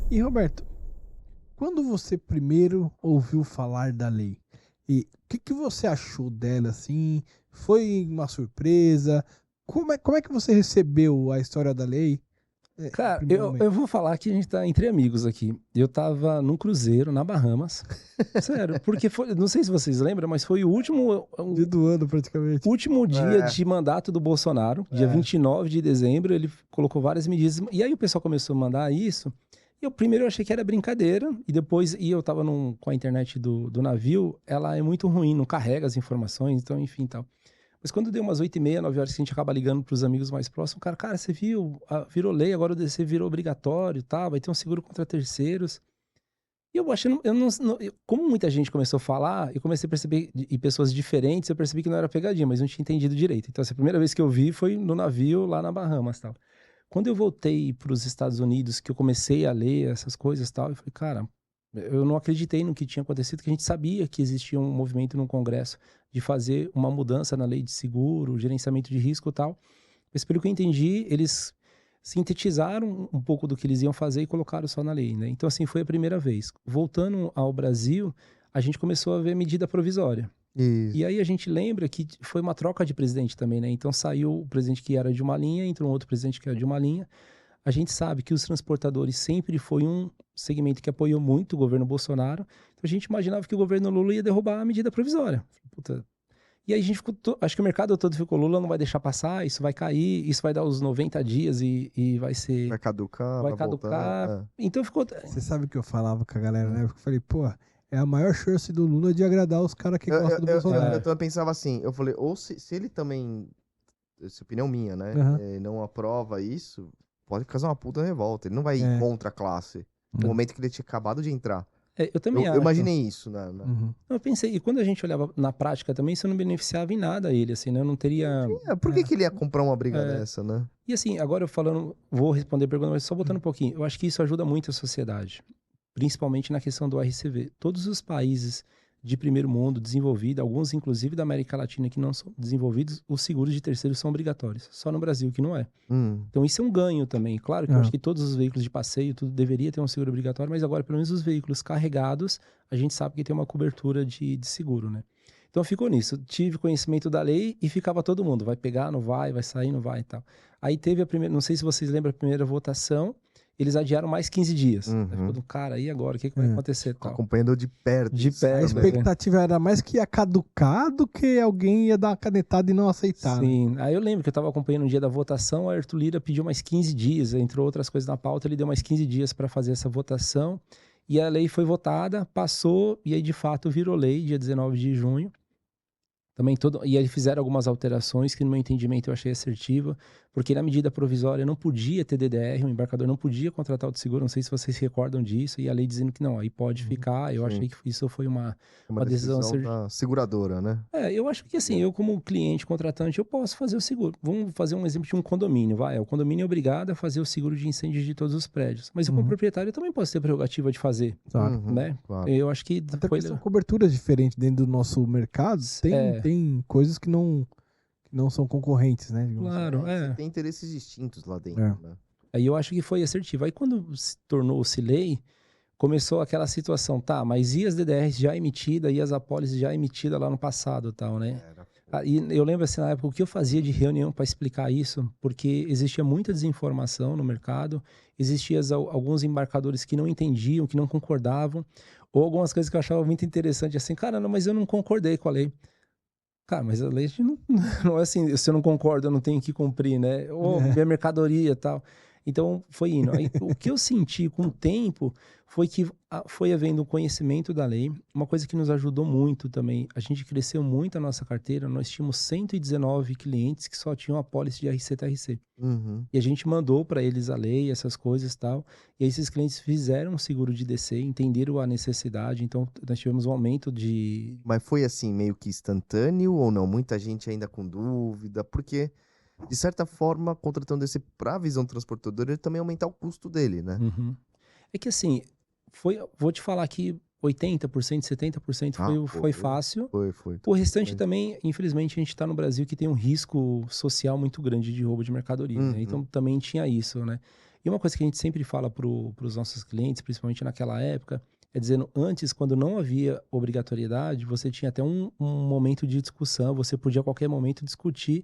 E Roberto, quando você primeiro ouviu falar da lei, e o que você achou dela assim? Foi uma surpresa? Como é que você recebeu a história da lei, no Cara, primeiro eu momento? vou falar que a gente tá entre amigos aqui. Eu tava num cruzeiro na Bahamas. Sério, porque foi, não sei se vocês lembram, mas foi Dia do ano, praticamente. último dia É, de mandato do Bolsonaro, dia É. 29 de dezembro, ele colocou várias medidas. E aí o pessoal começou a mandar isso. E eu primeiro eu achei que era brincadeira, e depois, eu tava com a internet do navio, ela é muito ruim, não carrega as informações, então enfim tal. Mas quando deu umas 8h30, 9 horas que a gente acaba ligando pros amigos mais próximos, cara, você viu, virou lei, agora o DC virou obrigatório, tá? Vai ter um seguro contra terceiros. E eu achei, como muita gente começou a falar, eu comecei a perceber, e pessoas diferentes, eu percebi que não era pegadinha, mas não tinha entendido direito. Então, essa primeira vez que eu vi foi no navio lá na Bahamas, tal. Quando eu voltei para os Estados Unidos, que eu comecei a ler essas coisas, tal, eu falei, cara, eu não acreditei no que tinha acontecido, que a gente sabia que existia um movimento no Congresso de fazer uma mudança na lei de seguro, gerenciamento de risco, tal. Mas pelo que eu entendi, eles sintetizaram um pouco do que eles iam fazer e colocaram só na lei, né? Então, assim, foi a primeira vez. Voltando ao Brasil, a gente começou a ver medida provisória. E isso. aí a gente lembra que foi uma troca de presidente também, né? Então saiu o presidente que era de uma linha, entrou um outro presidente que era de uma linha. A gente sabe que os transportadores sempre foi um segmento que apoiou muito o governo Bolsonaro. Então a gente imaginava que o governo Lula ia derrubar a medida provisória. Puta. E aí a gente ficou, acho que o mercado todo ficou, Lula não vai deixar passar, isso vai cair, isso vai dar os 90 dias e vai ser, Vai caducar, vai vai voltar. caducar. Então ficou... Você sabe o que eu falava com a galera, né? Eu falei, pô, é a maior chance do Lula de agradar os caras que Eu, eu, gostam do eu, eu, Bolsonaro. eu também pensava assim, eu falei, ou se ele também, essa é opinião minha, né, Aham. não aprova isso, pode causar uma puta revolta. Ele não vai ir É. contra a classe. No momento que ele tinha acabado de entrar. Eu também Eu acho. imaginei isso, né? Uhum. Eu pensei, e quando a gente olhava na prática também, isso não beneficiava em nada ele, assim, né? Eu não teria... Por que ele ia comprar uma briga É, dessa, né? e assim, agora eu falando, vou responder a pergunta, mas só voltando um pouquinho. Eu acho que isso ajuda muito a sociedade, principalmente na questão do RCV. Todos os países de primeiro mundo, desenvolvido, alguns inclusive da América Latina que não são desenvolvidos, os seguros de terceiros são obrigatórios. Só no Brasil que não é. Hum, Então isso é um ganho também. Claro que eu acho que todos os veículos de passeio, tudo deveria ter um seguro obrigatório, mas agora pelo menos os veículos carregados, a gente sabe que tem uma cobertura de seguro, né? Então ficou nisso. Tive conhecimento da lei e ficava todo mundo. Vai pegar, não vai sair, não vai e tal. Aí teve a primeira, não sei se vocês lembram a primeira votação, eles adiaram mais 15 dias. Aí ficou do cara, aí agora, o que vai acontecer e tal? acompanhando de perto. De isso perto. A também. expectativa era mais que ia caducar do que alguém ia dar uma canetada e não aceitar, né? Sim, aí eu lembro que eu estava acompanhando o dia da votação, o Arthur Lira pediu mais 15 dias, entrou outras coisas na pauta, ele deu mais 15 dias para fazer essa votação, e a lei foi votada, passou, e aí de fato virou lei, dia 19 de junho. Também e aí fizeram algumas alterações que no meu entendimento eu achei assertiva, porque na medida provisória não podia ter DDR, o embarcador não podia contratar o seguro, não sei se vocês se recordam disso, e a lei dizendo que não, aí pode ficar, eu sim. achei que isso foi uma decisão decisão assertiva. da seguradora, né? Eu acho que assim, eu como cliente, contratante, eu posso fazer o seguro. Vamos fazer um exemplo de um condomínio, vai. O condomínio é obrigado a fazer o seguro de incêndio de todos os prédios. Mas eu, como proprietário, eu também posso ter prerrogativa de fazer, Claro. né? Claro. Eu acho que Até porque são coberturas diferentes dentro do nosso mercado. Tem coisas que não são concorrentes, né? digamos assim. Claro, Você tem interesses distintos lá dentro, É. né? Aí eu acho que foi assertivo. Aí quando tornou-se lei, começou aquela situação, tá, mas e as DDRs já emitidas, e as apólices já emitidas lá no passado, tal, né? E eu lembro assim, na época, o que eu fazia de reunião para explicar isso, porque existia muita desinformação no mercado, existiam alguns embarcadores que não entendiam, que não concordavam, ou algumas coisas que eu achava muito interessante, assim, cara, não, mas eu não concordei com a lei. Cara, mas a lei não é assim, se eu não concordo, eu não tenho que cumprir, né? Ou minha mercadoria e tal. Então, foi indo. Aí, o que eu senti com o tempo foi que foi havendo um conhecimento da lei, uma coisa que nos ajudou muito também. A gente cresceu muito a nossa carteira, nós tínhamos 119 clientes que só tinham a apólice de RC-TRC. Uhum. E a gente mandou para eles a lei, essas coisas e tal. E aí esses clientes fizeram um seguro de DC, entenderam a necessidade. Então, nós tivemos um aumento de... Mas foi assim, meio que instantâneo ou não? Muita gente ainda com dúvida, porque, de certa forma, contratando esse para a visão transportadora, ele também aumentar o custo dele, né? Uhum. É que assim, vou te falar que 80%, 70% foi fácil. Foi. O restante também, infelizmente, a gente está no Brasil que tem um risco social muito grande de roubo de mercadoria, né? Então também tinha isso, né? E uma coisa que a gente sempre fala para os nossos clientes, principalmente naquela época, é dizendo, antes, quando não havia obrigatoriedade, você tinha até um momento de discussão, você podia a qualquer momento discutir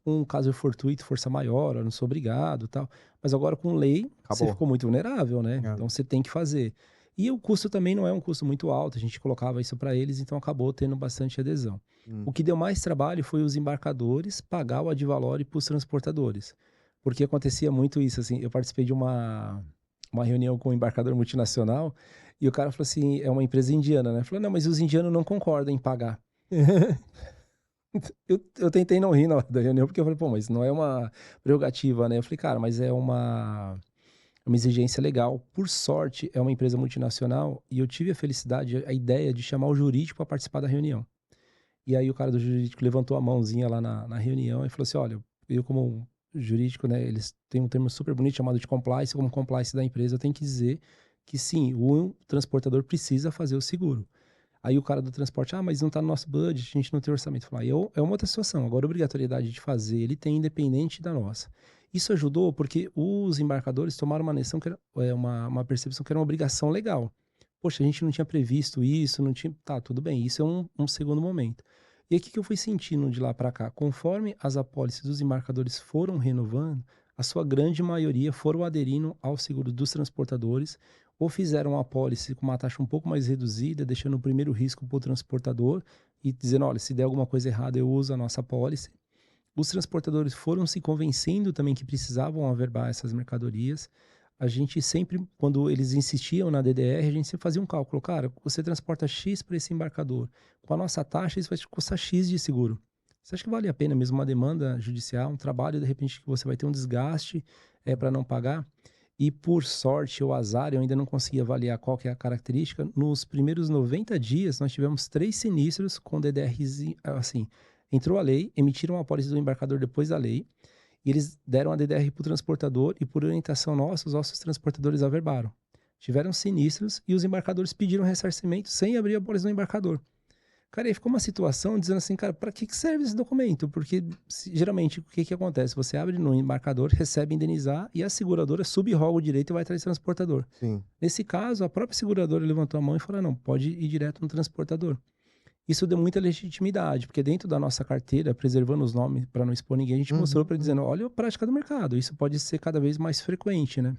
um caso fortuito, força maior, eu não sou obrigado, tal. Mas agora com lei, você Acabou. ficou muito vulnerável, né? É. Então você tem que fazer. E o custo também não é um custo muito alto, a gente colocava isso para eles, então acabou tendo bastante adesão. O que deu mais trabalho foi os embarcadores pagar o ad valorem para os transportadores. Porque acontecia muito isso, assim, eu participei de uma reunião com um embarcador multinacional e o cara falou assim, é uma empresa indiana, né? Falou, não, mas os indianos não concordam em pagar. Eu tentei não rir na hora da reunião, porque eu falei, pô, mas não é uma prerrogativa, né? Eu falei, cara, mas é uma exigência legal. Por sorte, é uma empresa multinacional e eu tive a felicidade, a ideia de chamar o jurídico para participar da reunião. E aí o cara do jurídico levantou a mãozinha lá na reunião e falou assim, olha, eu como jurídico, né, eles têm um termo super bonito chamado de compliance, como compliance da empresa, eu tenho que dizer que sim, o transportador precisa fazer o seguro. Aí o cara do transporte, mas não tá no nosso budget, a gente não tem orçamento. Falar, é uma outra situação. Agora, a obrigatoriedade de fazer, ele tem independente da nossa. Isso ajudou porque os embarcadores tomaram uma noção que era, uma percepção que era uma obrigação legal. Poxa, a gente não tinha previsto isso, não tinha. Tá, tudo bem, isso é um segundo momento. E aí, o que eu fui sentindo de lá para cá? Conforme as apólices dos embarcadores foram renovando, a sua grande maioria foram aderindo ao seguro dos transportadores ou fizeram uma apólice com uma taxa um pouco mais reduzida, deixando o primeiro risco para o transportador e dizendo, olha, se der alguma coisa errada, eu uso a nossa apólice. Os transportadores foram se convencendo também que precisavam averbar essas mercadorias. A gente sempre, quando eles insistiam na DDR, a gente sempre fazia um cálculo. Cara, você transporta X para esse embarcador. Com a nossa taxa, isso vai te custar X de seguro. Você acha que vale a pena mesmo uma demanda judicial, um trabalho, de repente, que você vai ter um desgaste para não pagar? E por sorte ou azar, eu ainda não consegui avaliar qual que é a característica. Nos primeiros 90 dias, nós tivemos 3 sinistros com DDRs, assim, entrou a lei, emitiram a apólice do embarcador depois da lei, e eles deram a DDR para o transportador e por orientação nossa, os nossos transportadores averbaram. Tiveram sinistros e os embarcadores pediram ressarcimento sem abrir a apólice do embarcador. Cara, aí ficou uma situação dizendo assim, cara, para que serve esse documento? Porque geralmente o que acontece? Você abre no embarcador, recebe indenizar e a seguradora subroga o direito e vai atrás do transportador. Sim. Nesse caso, a própria seguradora levantou a mão e falou, não, pode ir direto no transportador. Isso deu muita legitimidade, porque dentro da nossa carteira, preservando os nomes para não expor ninguém, a gente mostrou para dizendo, olha a prática do mercado, isso pode ser cada vez mais frequente, né?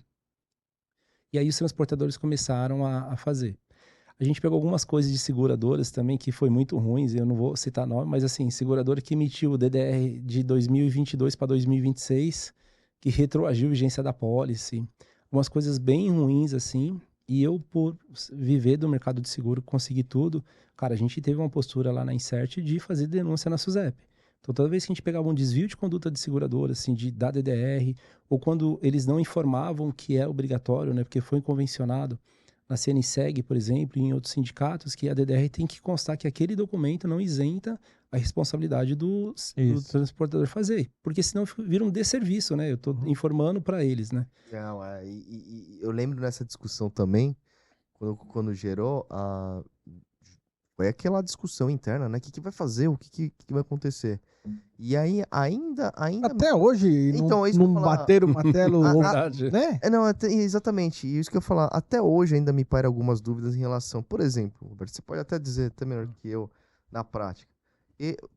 E aí os transportadores começaram a fazer. A gente pegou algumas coisas de seguradoras também que foi muito ruins, eu não vou citar nome, mas assim, seguradora que emitiu o DDR de 2022 para 2026, que retroagiu a vigência da pólice, umas coisas bem ruins assim, e eu por viver do mercado de seguro, conseguir tudo, cara, a gente teve uma postura lá na Insert de fazer denúncia na SUSEP. Então toda vez que a gente pegava um desvio de conduta de seguradora, assim, de dar DDR, ou quando eles não informavam que é obrigatório, né, porque foi convencionado, na CNSEG, por exemplo, e em outros sindicatos, que a DDR tem que constar que aquele documento não isenta a responsabilidade do transportador fazer. Porque senão vira um desserviço, né? Eu estou informando para eles, né? Não, eu lembro nessa discussão também, quando gerou, foi aquela discussão interna, né? O que vai fazer? O que vai acontecer? E aí, ainda... Até hoje, Então, é isso não que eu ia falar. bateram o martelo, Verdade. né? Não, exatamente. E isso que eu ia falar. Até hoje ainda me paira algumas dúvidas em relação. Por exemplo, Roberto, você pode até dizer, até melhor que eu, na prática.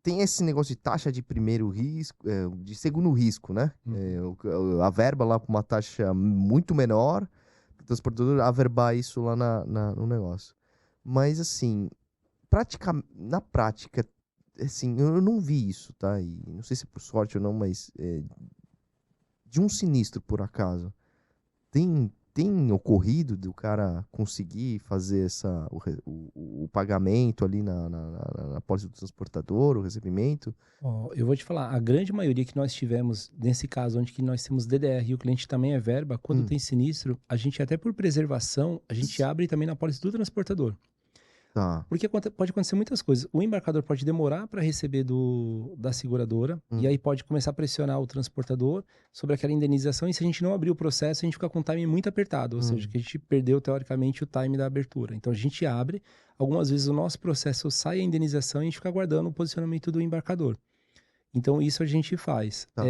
Tem esse negócio de taxa de primeiro risco, de segundo risco, né? A verba lá para uma taxa muito menor, o transportador averbar isso lá no negócio. Mas, assim, na prática, assim, eu não vi isso, tá? E não sei se é por sorte ou não, mas de um sinistro, por acaso, tem ocorrido do cara conseguir fazer o pagamento ali na pólice do transportador, o recebimento? Eu vou te falar, a grande maioria que nós tivemos, nesse caso, onde que nós temos DDR e o cliente também é verba, quando tem sinistro, a gente até por preservação, a gente abre também na pólice do transportador. Tá. Porque pode acontecer muitas coisas. O embarcador pode demorar para receber da seguradora, e aí pode começar a pressionar o transportador sobre aquela indenização, e se a gente não abrir o processo, a gente fica com o time muito apertado, ou seja, que a gente perdeu, teoricamente, o time da abertura. Então, a gente abre, algumas vezes o nosso processo sai a indenização e a gente fica aguardando o posicionamento do embarcador. Então, isso a gente faz. Tá.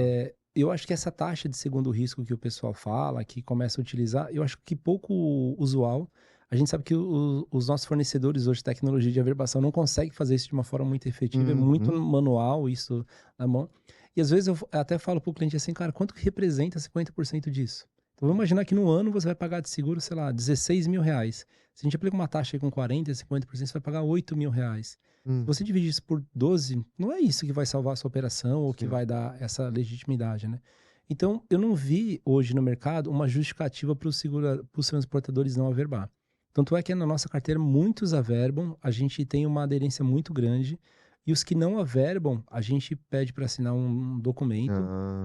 eu acho que essa taxa de segundo risco que o pessoal fala, que começa a utilizar, eu acho que pouco usual. A gente sabe que os nossos fornecedores hoje de tecnologia de averbação não conseguem fazer isso de uma forma muito efetiva, é muito manual isso na mão. E às vezes eu até falo para o cliente assim, cara, quanto que representa 50% disso? Então vamos imaginar que no ano você vai pagar de seguro, sei lá, 16 mil reais. Se a gente aplica uma taxa aí com 40%, 50%, você vai pagar 8 mil reais. Se você dividir isso por 12, não é isso que vai salvar a sua operação ou que vai dar essa legitimidade, né? Então, eu não vi hoje no mercado uma justificativa para os transportadores não averbar. Tanto é que na nossa carteira muitos averbam, a gente tem uma aderência muito grande, e os que não averbam, a gente pede para assinar um documento,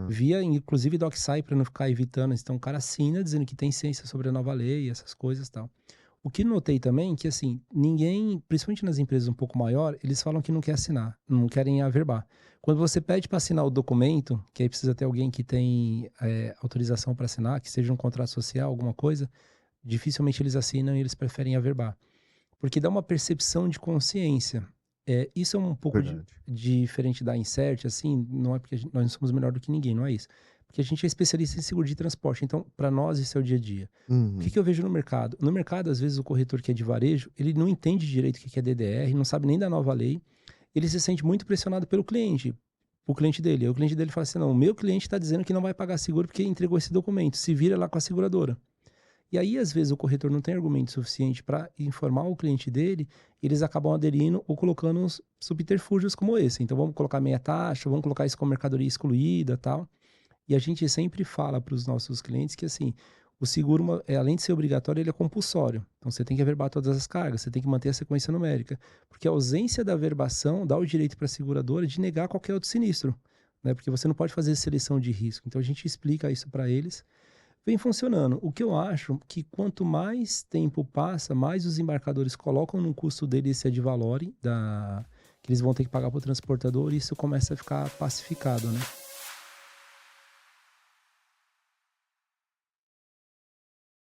via inclusive DocSign, para não ficar evitando. Então o cara assina dizendo que tem ciência sobre a nova lei, essas coisas e tal. O que notei também é que, assim, ninguém, principalmente nas empresas um pouco maior, eles falam que não quer assinar, não querem averbar. Quando você pede para assinar o documento, que aí precisa ter alguém que tem autorização para assinar, que seja um contrato social, alguma coisa, dificilmente eles assinam e eles preferem averbar. Porque dá uma percepção de consciência. Isso é um pouco diferente da Insert, assim, não é porque nós não somos melhor do que ninguém, não é isso. Porque a gente é especialista em seguro de transporte, então para nós isso é o dia a dia. O que eu vejo no mercado? No mercado, às vezes, o corretor que é de varejo, ele não entende direito o que é DDR, não sabe nem da nova lei, ele se sente muito pressionado pelo cliente, o cliente dele. Aí o cliente dele fala assim, não, o meu cliente está dizendo que não vai pagar seguro porque entregou esse documento, se vira lá com a seguradora. E aí, às vezes, o corretor não tem argumento suficiente para informar o cliente dele, eles acabam aderindo ou colocando uns subterfúgios como esse. Então, vamos colocar meia taxa, vamos colocar isso como mercadoria excluída e tal. E a gente sempre fala para os nossos clientes que, assim, o seguro, além de ser obrigatório, ele é compulsório. Então, você tem que averbar todas as cargas, você tem que manter a sequência numérica. Porque a ausência da averbação dá o direito para a seguradora de negar qualquer outro sinistro, né? Porque você não pode fazer seleção de risco. Então, a gente explica isso para eles. Vem funcionando. O que eu acho que quanto mais tempo passa, mais os embarcadores colocam no custo deles esse ad valorem que eles vão ter que pagar para o transportador, e isso começa a ficar pacificado, né?